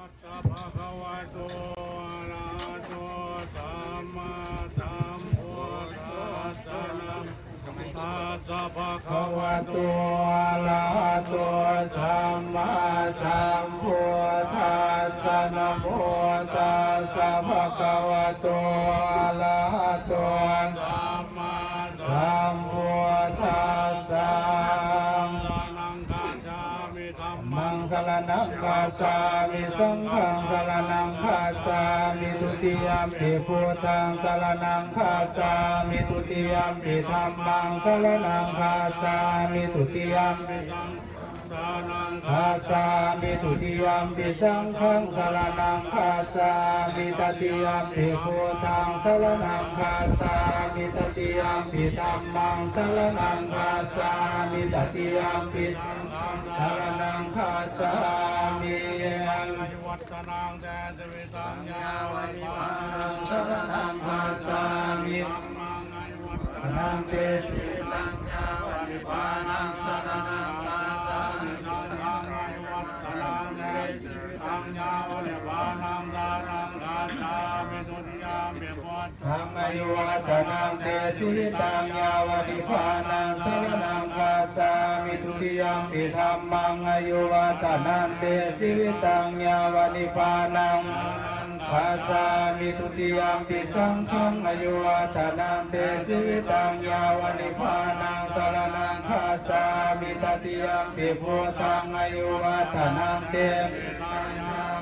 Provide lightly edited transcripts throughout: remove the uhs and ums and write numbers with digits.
สัพพะคะวะโตอะระหะโตสัมมาสัมพุทธัสสะนะสัพพะคะวะโตอะระหะโตสัมมาสัมพุทธัสสะนะโมตัสสะภะคะวะโตอะระหะโตสัมมาสัมพุทธัสสะมังสรณังคัจฉามิสังฆังสรณังคัจฉามิทุติยมปิพุทธังสรณังคัจฉามิทุติยมปิธัมมังสรณังคัจฉามิทุติยมปิสังฆังคัจฉามิทุติยมปิสังฆังสรณังคัจฉามิตติยมปิพุทธังสรณังคัจฉามิตติยมปิธัมมังสรณังคัจฉามิตติยมปิสรณังคัจฉามิวัฒนังแดนสวิตังยาวนิพานังสรณังคัจฉามินังเตสิตังยาวนิพานังสรณังคัจฉามิวัฒนังแดนสวิตังยาวนิพานังสรณังคัจฉามิทุติยมปิพุทธังอายุวัฒนังเตสิตังยาวนิพานังสรณังคัจฉามิทุติยมปิธัมมังอายุวัฒนังเตสิตังยาวนิพานังคัจฉามิทุติยมปิสังฆังอายุวัฒนังเตสิตังยาวนิพานังสรณังคัจฉามิตติยมปิพุทธังอายุวัฒนังเต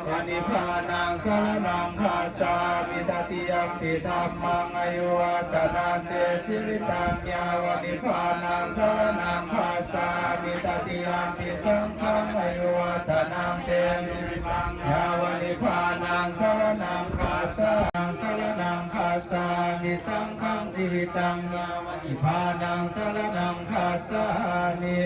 วนิพานังสรณังคัจฉามิตติยมปิธัมมังอายุวัฒนังเตสิตังยาวนิพานังสรณังคัจฉามิตติยมปิสังฆังอายุวัฒนังเตยาวนิพานังสรณังคัจฉาสรณังคัจฉามิสังฆังสิริตังยาวนิพานังสรณังคัจฉามิ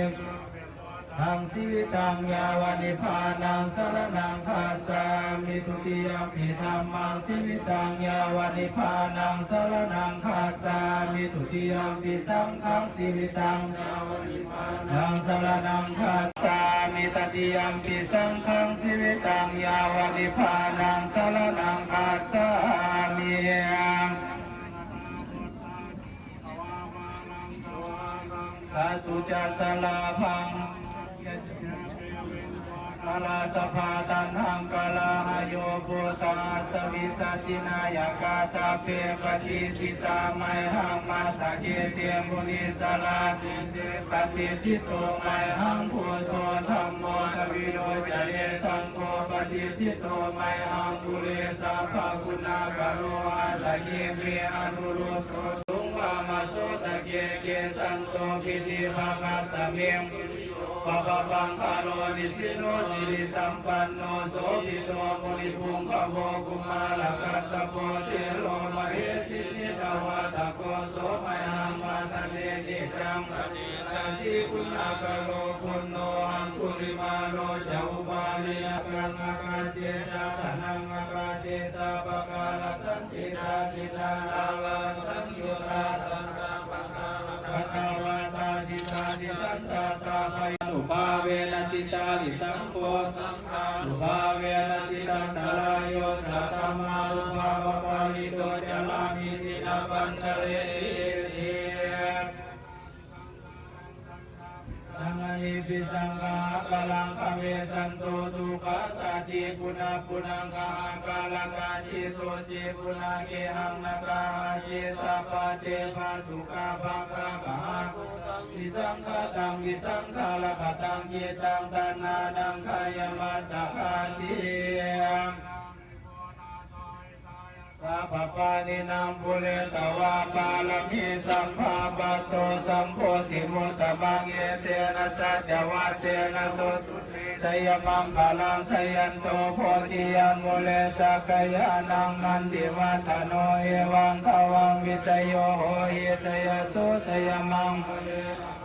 ทังสิวิตังยาวนิพานังสรณังคัจฉามิทุติยมปิธัมมังสิวิตังยาวนิพานังสรณังคัจฉามิทุติยมปิสังฆังสิวิตังยาวนิพานังสรณังคัจฉามิตติยมปิสังฆังสิวิตังยาวนิพานังสรณังคัจฉามิสัจจุจสลาภังกาลาสภาตันหังกาลาหโยปุตตาสวิสัตตินายกาสเปปฏิทิตาไมหังมาตะเกเตมุนิสลาปฏิทิโตไมหังพุทโธธัมโมทวิโรจเนสังโฆปฏิทิโตไมหังกุเลสัพพคุณากโรอัตเยเมอนุรุตโตสุงวามาโสตะเกเกสันโตปิติภาคัสสะเมงปะปะปังคาโลนิสิโนสิริสัมปันโนโสภิโตมุนิพุงขโมกุมาลกัสสะโพเทโลมเหสินิตวะตะโกโสมหังมาทะเนติจังนาทีคุณากโลคุณโนอังคุลิมาโนจะอุบาลิยกังอากาเจสะทนังอากาเจสะปะกาลสันติราสิตานาลาสัญยุตาสันตาปะกาลสันตาวาตาดิตาดิสันตาตาภยอุปาเวนะจิตาลิสังโฆสังฆาอุปาเวนะจิตันตรายโยสัตตมารุภาวะปาริโตจลามิสินาปัญชเลติสังฆนิปิสังฆาปะลังคเวสันโตทุกขสัตติปุณะปุณังคหากาลกาจิโสสิปุณะเกหังนะกาเจสัพพะเทภาสุขะภะคะกะหะวิสังฆตังวิสังฆาลกตังเจตังตนานังขายมัสสะขาติสัพพะนินังปุเรตวาปาลมิสัมภาปัตโตสัมโพธิมุตตมังเอเตนะสัจวัสเสนะโสตุสยมังคลังสยันโตโพธิยันมุเลสักยานังมันติวัฒโนเอวังทวังวิสยโยโหหิสยสุสยมัง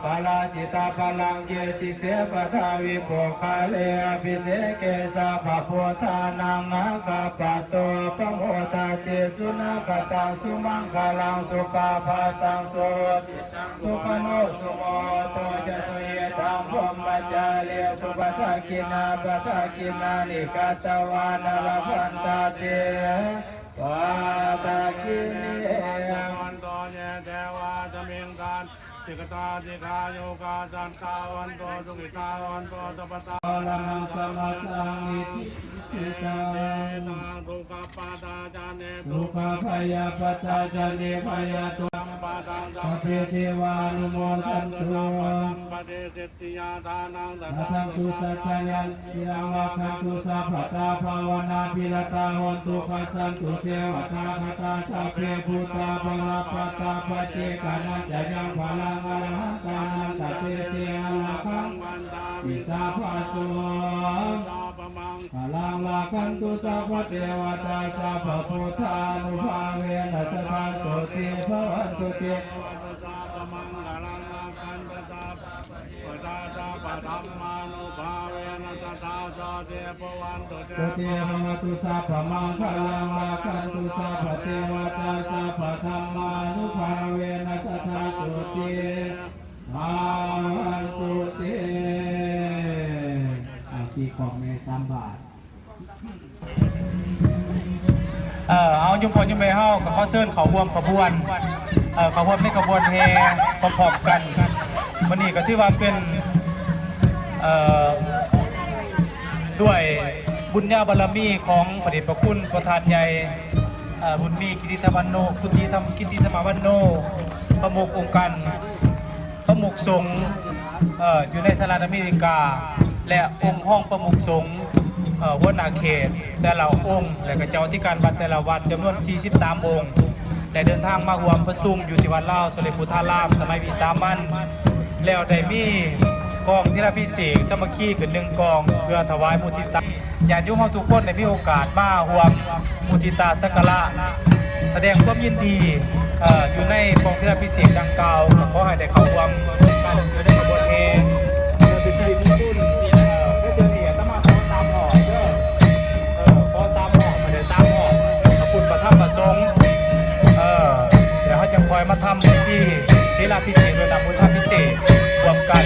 ปาลาจิตาพลังเกสิเสปทาวิโภคาเลอภิเสเกสะภะโพธานังอาคาปะโตปะโมทาเต สุนัขตังสุมังคลังสุปาภาสังสุรติสุขโนสุโมโตจะสุเยธังพรหมจาเรียสุปทักขินาปทักขินานิกาตวานาลพันตาเตวาตาคินิเองวันโตเยเทวาจะมิงกันสิกตาสิกาโยกาจันตาวันโตสุกิตาวันโตสัพพตาลังสมัตตังอิทิตังทุกขปาตาจาเนทุกขพยาปตาจาเนพยาตุปาตังสัพเพเทวานุโมทันตุปะเดสิทธิยาทานังสัทธังสุสัจยันยังวะคันตุสัพพตาภาวนาภิรตาหนตุปัสสันตุเทวตาคตาสัพเพพุตตาภวะปตาปเจกานัจจยังภลังอรหันตานันตเตเสอลาคังวิสาภาโสพลังลาคันตุสัพพเทวตาสัพพพุทธานุภาเวนัสสะโสติภวันตุเตตุเตภวตุสัพพมังคลังลาคันตุสัพพเทวตาสัพพธัมมานุภาเวนัสสะโสติภวันตุเตตีของใน3 บาทเอายุ่งพอยุ่งไม่เฮากับข้อเชิญเขาร่วมขบวนเขาร่วมในขบวนแห่พร้อมๆกันวันนี้ก็ที่ว่าเป็นด้วยบุญญาบารมีของพระเดชพระคุณประธานใหญ่บุญมีกิติธรรมวันโนกิติธรรมวันโนประมุของค์การประมุขสงฆ์อยู่ในสหรัฐอเมริกาและองค์ห้องประมุขสงฆ์หัวหน้าเขตแต่ละองค์และก็เจ้าที่การวัดแต่ละวัดจำนวน43 องค์ได้เดินทางมาร่วมประชุมอยู่ที่วัดลาวสเลพุทธารามสมัยวิสามัญแล้วได้มีกองที่ราพิเศษสมัคคีเป็น1 กองเพื่อถวายมุทิตาญาติโยมทุกคนได้มีโอกาสมาร่วมมุทิตาสักการะแสดงความยินดีอยู่ในกองที่ราพิเศษดังกล่าวขอให้ได้เข้าร่วมการอยู่ในขบวนแห่เป็นสิริมงคลให้เจอเนี่ยต้องมาขอ3 ห่อเด้อขอ3 ห่อไม่ได้3 ห่อขอบคุณประทับประสงค์เดี๋ยวเขาจะคอยมาทำที่ราพิเศษโดยนำมุทิตาพิเศษรวมกัน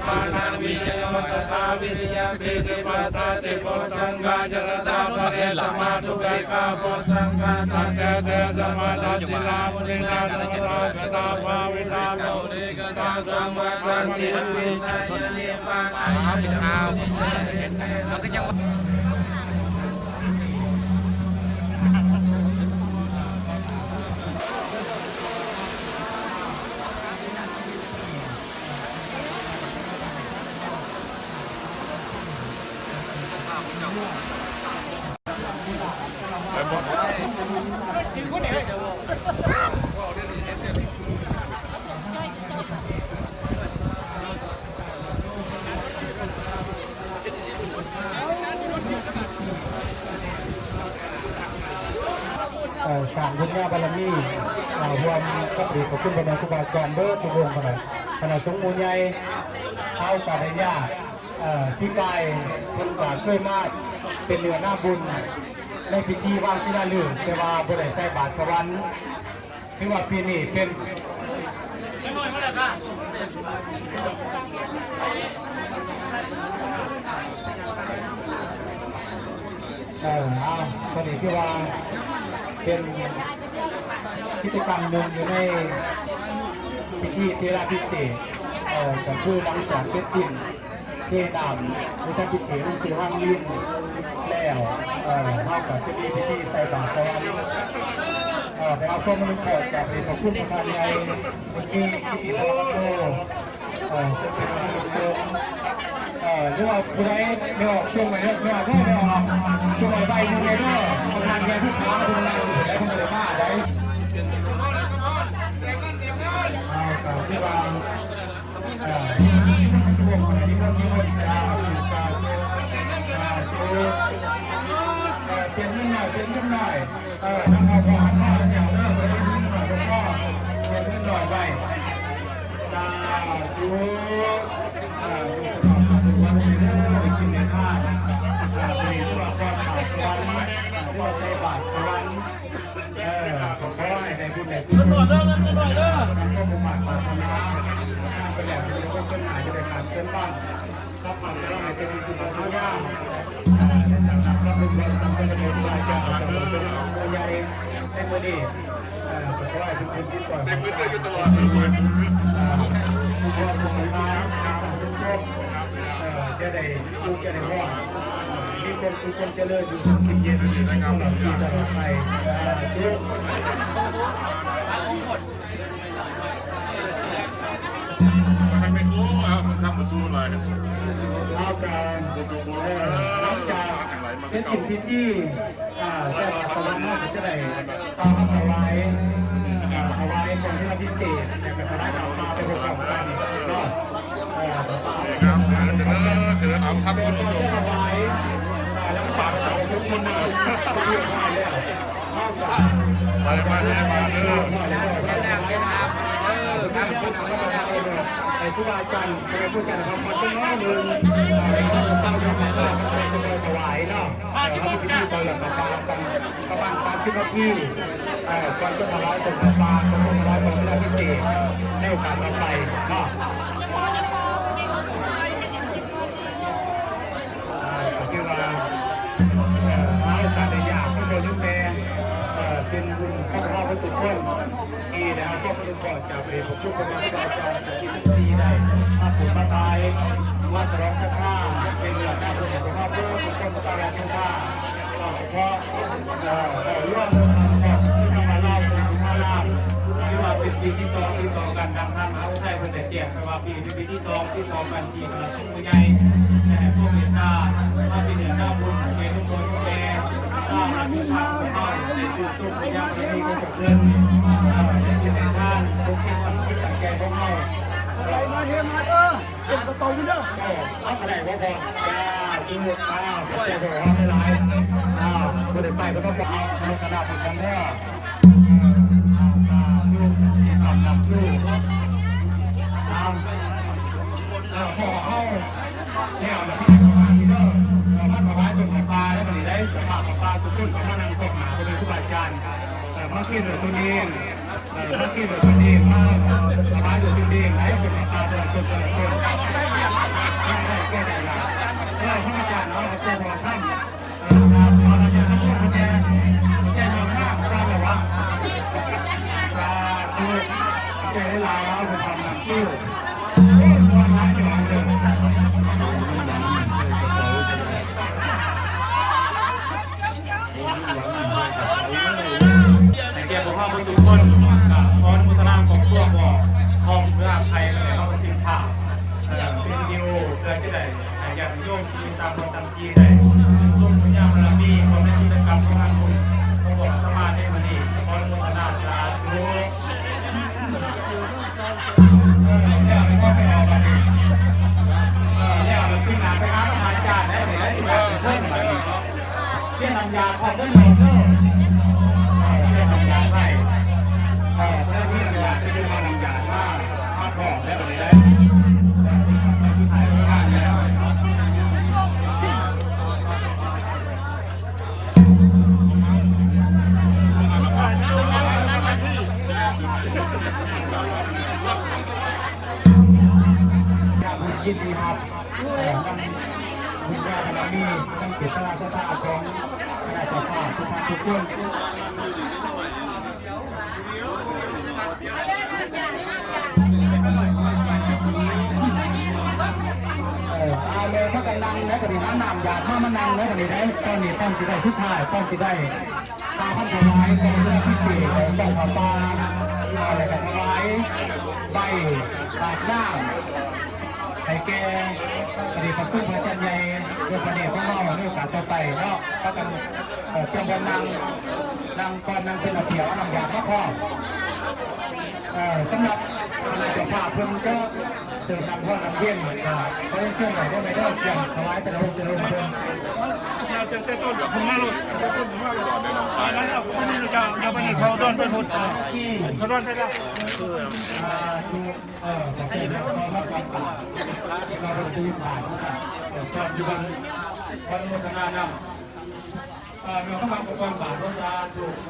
ปานาวิจโยตถาวิริยะปิติปัสสติโพสังฆาจรสาภะเอสมาตุกะกาโพสังฆาสังเกเตสมาทัสสิลามุนินาสังฆาคตาภาวิตาโมริกตาสัมมาทันติวิชัยเนปาตาปิชาวแล้วก็ยังสร้างบุญญาบารมีรวมกับดีของคุณบรรดาครูบาอาจารย์เบิร์ดทุกวงขณะสงฆ์มูลใหญ่เอากาบญาพี่กายคนกาเคยมาเป็นเนื้อหน้าบุญในพิธีวางศิลาฤกษ์แต่ว่าบริษัทบาทสวรรค์ที่ว่าปีนี้เป็นตอนนี้ที่ว่าเป็นกิจกรรมหนึ่งอยู่ในพิธีเทราพิเศษก็คือหลังจากเสร็จสิ้นเทนามพุทธพิเศษสู่ห้างลิ้นแล้วเท่ากับจะมีพิธีใส่บาตรสวรรค์ไปเอาข้อมูลขอจากเด็กของผู้ประธานใหญ่คนนี้กิติธรรมโตซึ่งเป็นผู้บุกเชิญหรือว่าผู้ใดไม่ออกช่วงไหนไม่ออกไม่ออกช่วงไหนใบหนึ่งเลยก็ประธานใหญ่ผู้ค้าผู้นั่งอยู่ได้ผู้บริมาได้ที่วางพวกอะไรที่พวกนี้มันชาจูเปลี่ยนนิดหน่อยเปลี่ยนนิดหน่อยน้ำพอพอข้าวแล้วอย่างเริ่มเลยนิดหน่อยแล้วก็เปลี่ยนนิดหน่อยไปชาจูวันนี้เด้อไปกินในข้าวไปที่ว่าความบาดสวรรค์ที่ว่าใส่บาดสวรรค์ขอให้ในบุญในกุศลก็มุ่งมั่นปรารถนาการประหยัดเงินก็เป็นหายจะได้ขาดเกินบ้างทรัพย์สินจะต้องให้เป็นที่ทุกอย่างในสังกัดก็เป็นคนทำเป็นระบบรายการประจำวันศุกร์ตัวใหญ่ในมือดีขอให้เป็นคนที่ต่อยกันตลอดผู้ว่าผู้ทำงานสั่งทุกคนจะได้ลูกจะได้ว่ามีความสุขความเจริญอยู่สุขกินเย็นตลอดปีตลอดไปทุกทำมาสู้เลยเอาการหลังจากเสร็จสิ้นพิธีใส่บาตรสวรรค์ก็จะได้ต่อถวายของที่เราพิเศษแต่ก็ได้นำมาไปประกอบกันเนาะต่อเกิดเอาครับคุณผู้ชมถวายแล้วก็ปากต่อไปชุดคนหนึ่งก็เรียกได้แล้วนอกจากจะเดินทางเดินหน่อยแล้วก็ถวายน้ำ งานก็นำก็มาไอ้ผู้ว่าจันทร์ไอ้ผู้จันทร์ของคนที่น้อยหนึ่งอะไรก็จะต้องยอมรับว่ามันเป็นจะเป็นถวายเนาะเขาพิธีเปิดประปากันประมาณ30 นาทีก่อนจะถวายตรงประปาตรงถวายตรงเวลาพิเศษในโอกาสต่อไปเนาะคือว่าเอาการได้ยากก็โดนยุ่งแม่เป็นบุญข้าพเจ้าพระสุขคนที่นะครับก็เป็นก่อจากเรียนผมทุกคนที่ได้จากที่ทุกซีได้มาผมมาตายว่าสรองชักผ้าเป็นเรื่องหน้าบุญของพ่อเพื่อบุญคนสารทุกผ้าเฉพาะร่วมกับที่ทำมาเล่าเป็นคุณพ่อเล่าที่ว่าเป็นปีที่2ที่ต่อกันทางท่านเขาใช้เป็นแต่เจียบแต่ว่าปีที่2ที่ต่อกันที่ประชุมผู้ใหญ่พวกเมตตามาเป็นเรื่องหน้าบุญเมตุโมทุกแก่สร้างรักษาของเขาในชื่อจุกพยายามที่ก็จะเดินเป็นเป็นท่านสมคิดตั้งคิดตั้งแก่ของเขาอะไรมาเทมาเก็บกระเป๋าไปเด้อเอาอะไรวะพ่อจุกแก่ของเขาไม่ร้ายคนเด็กไปก็ต้องเอาในกระดาษเป็นกันเด้อสาธุนำสู้พอเข้าเนี่ยเราพิจารณาพี่เด้อมันถวายเป็นปลาได้ผลิตได้สภาพปลาทุกคนของมันนั่งส่งหาไปเลยทุกบาทจานมากินเหลือตัวนี้มากินเหลือตัวนี้มาถวายเหลือตัวนี้ให้เป็นปลาแต่ละคนแต่ละคนแก้ได้ละพระอาจารย์เอาเจ้าหัวค่ำพระอาจารย์ทั้งหมดแก้ยอมมากได้ไหมวะคือแก้ได้ลายเอาเป็นความนำสู้วันนั้นอยู่วันเดิมในเกี่ยวกับว่าทุกคนขออนุโมทนาของพวกว่าทองเพื่อไทยอะไรเขาเป็นทีมข่าวเป็นวิดีโอเพื่อที่ได้อยากโยมที่ตามคนตามทีได้ส้มพญาบารมีคนในกิจกรรมของงานบุญเขาบอกสมาธิมันนี่ขออนุโมทนาสาธุเนี่ยมันก็ไม่ออกมาดีเนี่ยมันขึ้นมาไปหาทนายจ่าได้เลยได้ที่แบบเพื่อนแบบนี้เรื่องน้ำยาของเพื่อนเราเพื่อนน้ำยาไปเพื่อนที่น้ำยาจะดูมาน้ำยามาพอได้แบบนี้ได้ที่ถ่ายไว้บ้านแล้วยินดีครับนำวิญญาณบารมีนำเกียรติราชธาของคณะสภาทุกท่านทุกคนเอาเลยถ้ากันดังนะก็ดีนะนำอยากมามันดังนะก็ดีนะตอนนี้ต้องสิได้ทุกท่ายต้องสิได้ปลาพันธุ์ถวายกองเรือพิเศษต้องปลาอะไรกับถวายใบตากน้ำไอ้แกคดีกับขึ้นพระจันทร์ใหญ่เรื่องประเดี๋ยวของเราเรื่องสารต่อไปเนาะก็กันเจ้าบนนางก่อนนางเป็นระเบียบนางอยากมาพ่อสำหรับคณะเจ้าภาพเพิ่มก็เสริมนำพ่อนำเย็นเพราะเชื่อหน่อยได้ไหมได้เพียงถวายแต่ละองค์แต่ละองค์เพิ่มเราจะเต้นต้นกับผมมาลุต้นผมมาลุตอนนั้นเราคนนี้เราจะไปเขาโดนไปพุทธเขาโดนไปแล้วเราเป็นผู้ผ่านปัจจุบันวันโมทนานำเราเข้ามาประกอบบาทภาษาถูกโ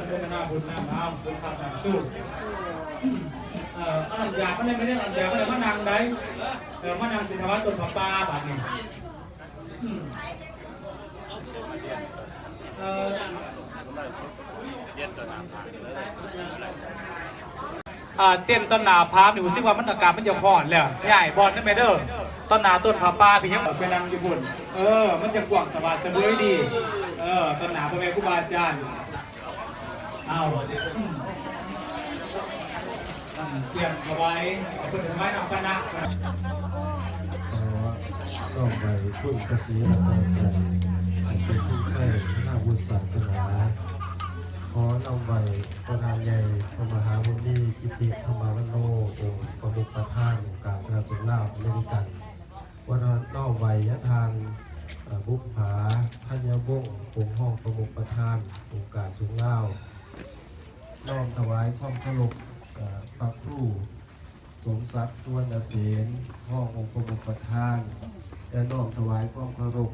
มทนาบุญนำเอาบุญทำนำสู้อันยาเขาไม่ได้อันยาเขาเลยมะนางได้มะนางสินวัตตุปลาบาทนี่เต้นต้นนาพาหนูซิว่ามันอากาศมันจะคอนแล้วใหญ่บอลนั่นไม่เด้อต้นนาต้นผาป้าพี่ยังไปนั่งญี่ปุ่นมันจะกว้างสบายสบายดีต้นนาพ่อแม่ครูบาอาจารย์เอาเตรียมเอาไว้เพื่อถึงไม้นำคณะก็ไปพูดกระสีระดับใหญ่เป็นผู้ใช้หน้าวุฒิศาสนาขอนำไว้ประธานใหญ่พระมหาวุฒิกิติธรรมวโนองค์ประมุขประธานการพระสุนทรเมริกันวันนอกไวยทานบุพภาทัญญวงศ์องค์ห้องประมุขประธานองค์การสุนทรน้อมถวายความเคารพ พระครูสมศักดิ์สุวรรณเสนห้ององค์ประมุขประธานและน้อมถวายความเคารพ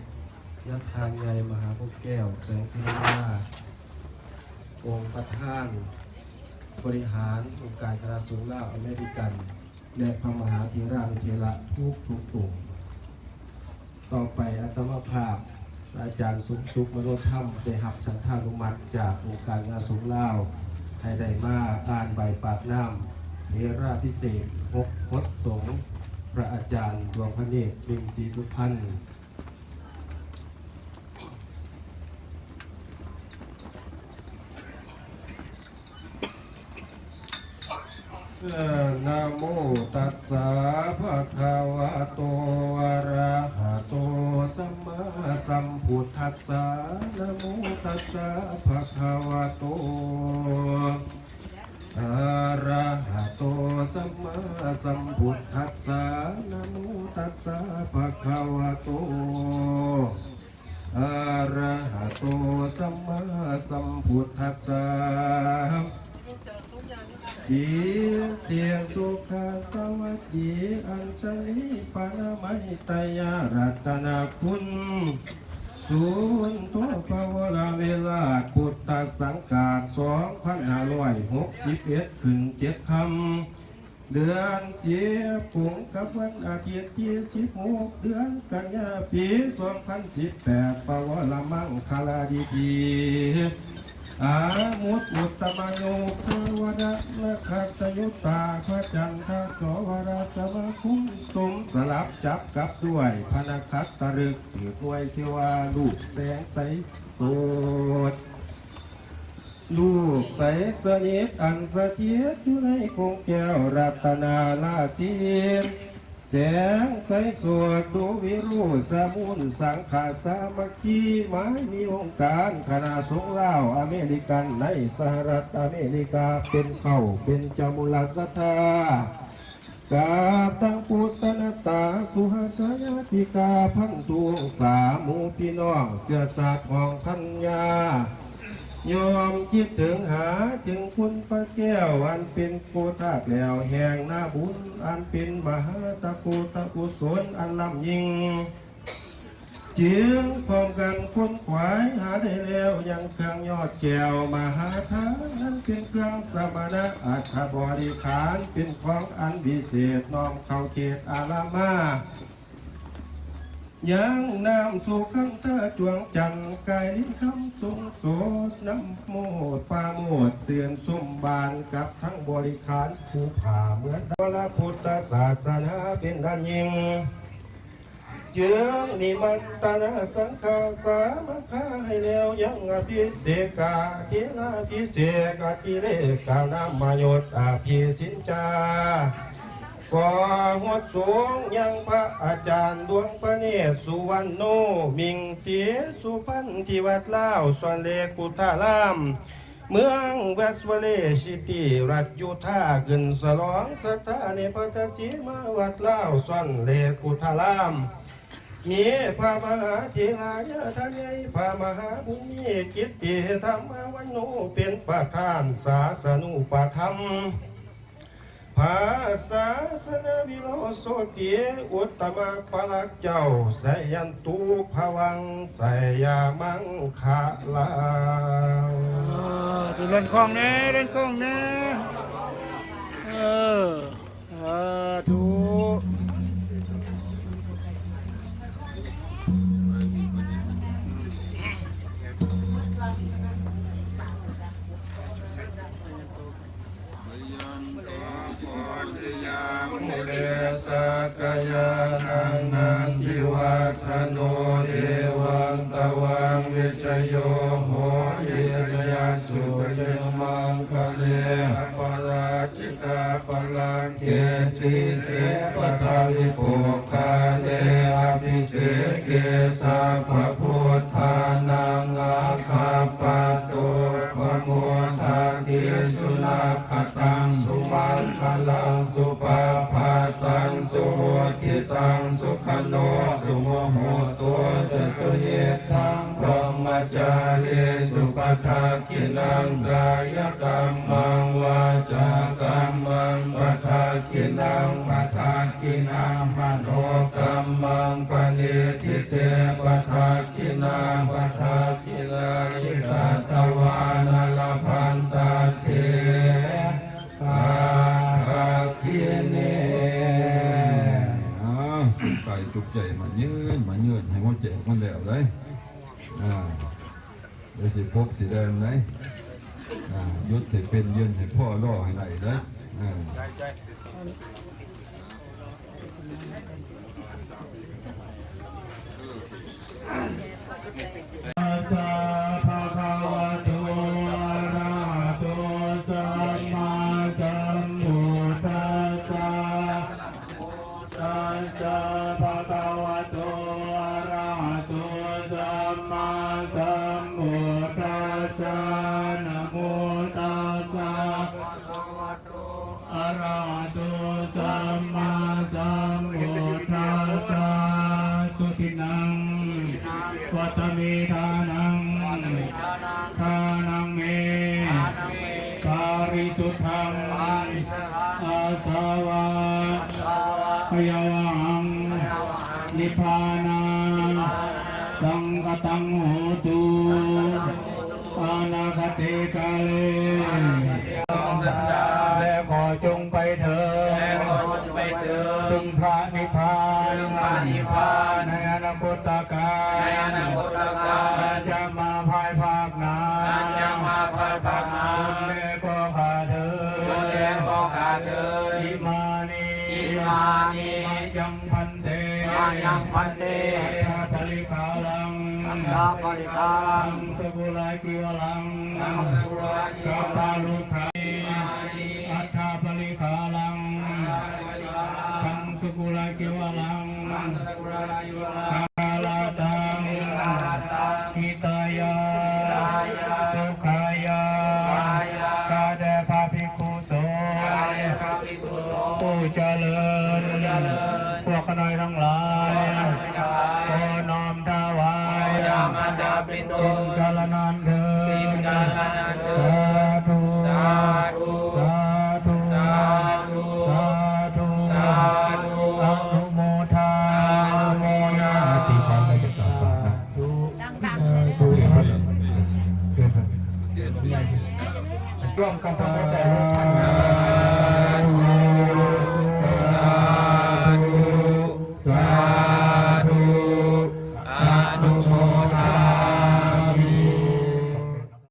ยัดทานใหญ่มหาพกแก้วแสงสุริยาองค์ประธานบริหารองค์การคณะสงฆ์ลาวอเมริกันและพระมหาเถรานุเถระทุกตุ่มต่อไปอัตมาภาพอาจารย์สุขมโนธรรมได้หับสันธานุมัติจากองค์การคณะสงฆ์ลาวให้ได้มาอ่านใบปากน้ำเถราพิเศษ6 พจน์สงฆ์พระอาจารย์ดวงพระเนตรมิงศรีสุพรรณนะโมตัสสะภะคะวะโตอะระหะโตสัมมาสัมพุทธัสสะนะโมตัสสะภะคะวะโตอะระหะโตสัมมาสัมพุทธัสสะนะโมตัสสะภะคะวะโตอะระหะโตสัมมาสัมพุทธัสสะเสียงสุขสวัสดีอัญชลีปานามัยตยารัตนาคุณศูนย์ตัวภาวนาเวลาพุทธสังกัด2561ขึ้น7 ค่ำเดือนเสียปุ่งกับวันอาทิตย์ที่16 เดือนกันยายนปี2018ภาวนามังคลาดีอามุตมุตตมโยภวดะละคัตยุตตาพระจันทร์โจวราสมาคุมตุมสลับจับกับด้วยพนักคัตตรึกถือด้วยสิวาลูกแสงใสสดลูกใสสนิทอันเสถียรอยู่ในคงแก้วรัตนาลาศีแสงใสสวดดูวิรูสมุนสังขาสามัคคีหมายมีองค์การคณะสงฆ์ลาวอเมริกันในสหรัฐอเมริกาเป็นเข้าเป็นจามุลศรัทธากาตังปุตตนตาสุหสยติกาพันตุงสามูพี่น้องเสือศาสตร์ของพัญญายอมคิดถึงหาถึงคุณพระแก้วอันเป็นโกธาตุแล้วแห่งหน้าบุญอันเป็นมหาตะกุศลอันล้ำยิ่งจึงพร้อมกันค้นขวายหาได้แล้วยังเครื่องยอดแก้วมหาทานนั้นเป็นเครื่องสมณะอัฐบริขารเป็นของอันวิเศษน้อมเข้าเขตอารามายังน้ำสู่คำตาจวงจันทร์กายลิ้นคำทรงโสดน้ำโมดปาโมดเสื่อนสมบานกับทั้งบริขารผู้ผ่าเหมือนพระพุทธศาสนาเป็นดันยิงเจืองนิมันตนาสังฆาสามัคคาให้แล้วยังอภิเสกาเทนาภิเสกาติเลกานามายตอภิสินจาก่อหัวสูงยังพระอาจารย์ดวงพระเนตรสุวรรณโนมิงเสียสุพรรณที่วัดลาวสวนเลกุทารามเมืองเวสเวเลชิตีรัฐยูทาห์ขึ้นฉลองสถานีพระศรีมาวัดลาวสวนเลกุทารามมีพระมหาเถระยะทะเยพระมหาบุญมีกิตติธรรมวันโนเป็นประธานศาสนุปธรรมภาษาสนาวิโรโสติอุตตมะปลักเจ้าสยันตุภวังสยามังคาลาตุเล่นของแน่เล่นของแน่ทุมุเรสกยานังนันทิวัฒโนเอวังตวังวิจโยโหเยจยาสุเจมังคะเลปราชิกาปลังเกสีเสปทาลิโภคาเลอภิเสเกสะพะพุทธานังอาคาปะโตปะโมทาติสุนัขขตังสุมังคลังสุปาภาสังสุโหติตังสุขโนสุโมโหตัวเตสุเยตังพรหมจารีสุปทาคินังกายกรรมังวาจากรรม คินังมโนกรรมังปณิทิเตปะทาคินังปะทาคิลานิสัตวานาลพันตาเทปะทาคิเน ไก่จุกใจมาเยือนให้มันแจกมันแล้วเลยเดี๋ยวสิพบสิเดินเลยยุดให้เป็นยืนให้พ่อรอให้ไหนเลยสะภะคะวะโตอะระหะโตสัมมาสัมพุทธัสสะตัสสะภะคะวะโตอะระหะโตสัมมาสัมพุทธัสสะนะโมตัสสะอะระหะโตสัมมาสัมพุทธัสสะสุตินังวัตมิทานังทานังเมปาริสุทธังอาสาวะพยาวังนิพพานาสังกตังโหตุอนาคติกาเลและขอจงไปเถิดซึ่งพระนิพพานในอนาคตการจะมาภายภาคหน้าคุณแม่ก็ขาเถิดอิมานีมัจยังพันเตอัตถาปริคาลังทังสกุลากิวลังกัปปาลุทาอัตถาปริคาลังทังสกุลากิวลังกาลาตังหิตายาสุขายากาเดภาภิกขุสงฆ์ผู้เจริญพวกขน้อยทั้งหลายขอน้อมถวายสิ่งกาลนานเถิดสาธุสาธุสาธุอนุโมทามิตีความไปจากสามบาทนะดูเกิดร่วมกันทำแต่ละท่าน